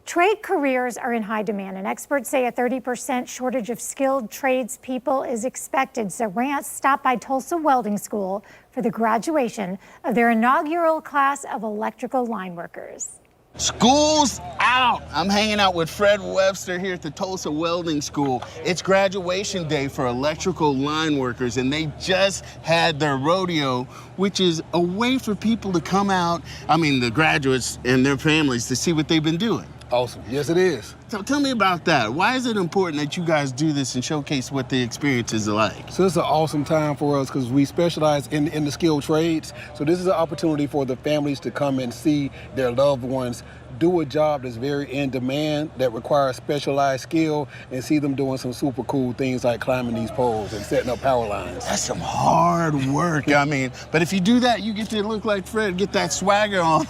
Trade careers are in high demand, and experts say a 30% shortage of skilled tradespeople is expected. So Rance stopped by Tulsa Welding School for the graduation of their inaugural class of electrical line workers. School's out. I'm hanging out with Fred Webster here at the Tulsa Welding School. It's graduation day for electrical line workers, and they just had their rodeo, which is a way for people to come out, the graduates and their families, to see what they've been doing. Awesome. Yes, it is. So tell me about that. Why is it important that you guys do this and showcase what the experience is like? So it's an awesome time for us because we specialize in the skilled trades. So this is an opportunity for the families to come and see their loved ones do a job that's very in demand, that requires specialized skill, and see them doing some super cool things like climbing these poles and setting up power lines. That's some hard work. But if you do that, you get to look like Fred, get that swagger on.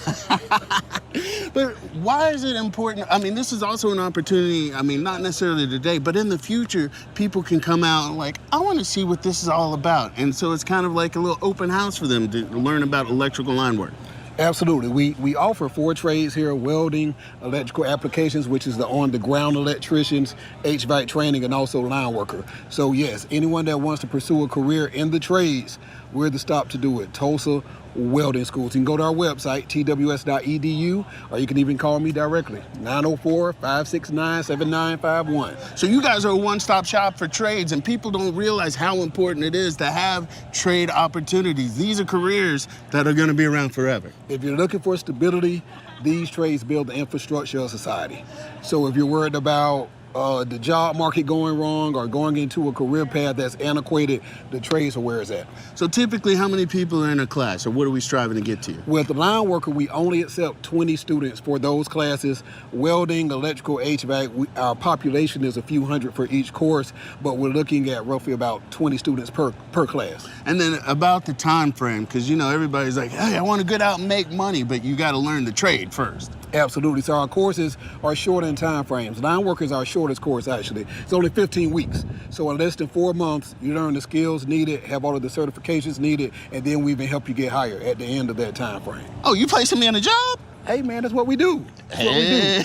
But why is it important? This is also an opportunity, not necessarily today, but in the future, people can come out and I want to see what this is all about. And so it's kind of like a little open house for them to learn about electrical line work. Absolutely. We offer 4 trades here: welding, electrical applications, which is the on-the-ground electricians, HVAC training, and also line worker. So yes, anyone that wants to pursue a career in the trades, we're the stop to do it. Tulsa Welding School. So you can go to our website, tws.edu, or you can even call me directly, 904-569-7951. So you guys are a one-stop shop for trades, and people don't realize how important it is to have trade opportunities. These are careers that are going to be around forever. If you're looking for stability, these trades build the infrastructure of society. So if you're worried about the job market going wrong or going into a career path that's antiquated, the trades are where it's at. So typically, how many people are in a class, or what are we striving to get to? With the line worker, we only accept 20 students for those classes. Welding, electrical, HVAC, our population is a few hundred for each course, but we're looking at roughly about 20 students per class. And then about the time frame, because everybody's like, hey, I want to get out and make money, but you got to learn the trade first. Absolutely. So our courses are short in time frames. Line work is our shortest course, actually. It's only 15 weeks. So in less than 4 months, you learn the skills needed, have all of the certifications needed, and then we even help you get hired at the end of that time frame. Oh, you placing me in a job? Hey, man, that's what we do. That's what we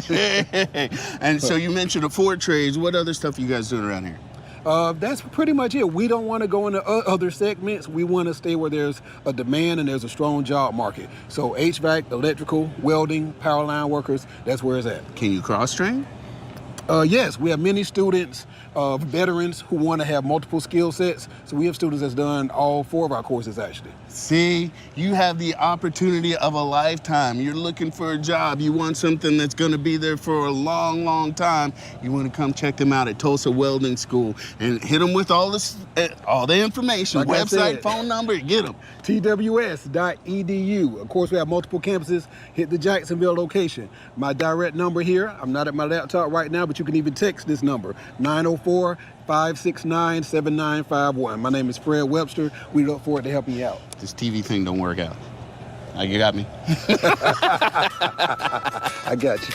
do. And so you mentioned the 4 trades. What other stuff are you guys doing around here? That's pretty much it. We don't want to go into other segments. We want to stay where there's a demand and there's a strong job market. So HVAC, electrical, welding, power line workers, that's where it's at. Can you cross-train? Yes, we have many students, veterans who want to have multiple skill sets. So we have students that's done all 4 of our courses, actually. See, you have the opportunity of a lifetime. You're looking for a job. You want something that's going to be there for a long, long time. You want to come check them out at Tulsa Welding School and hit them with all the information, like website, phone number, get them. tws.edu. Of course, we have multiple campuses. Hit the Jacksonville location. My direct number here, I'm not at my laptop right now, but you can even text this number, 904-569-7951. My name is Fred Webster. We look forward to helping you out. This TV thing don't work out. You got me? I got you.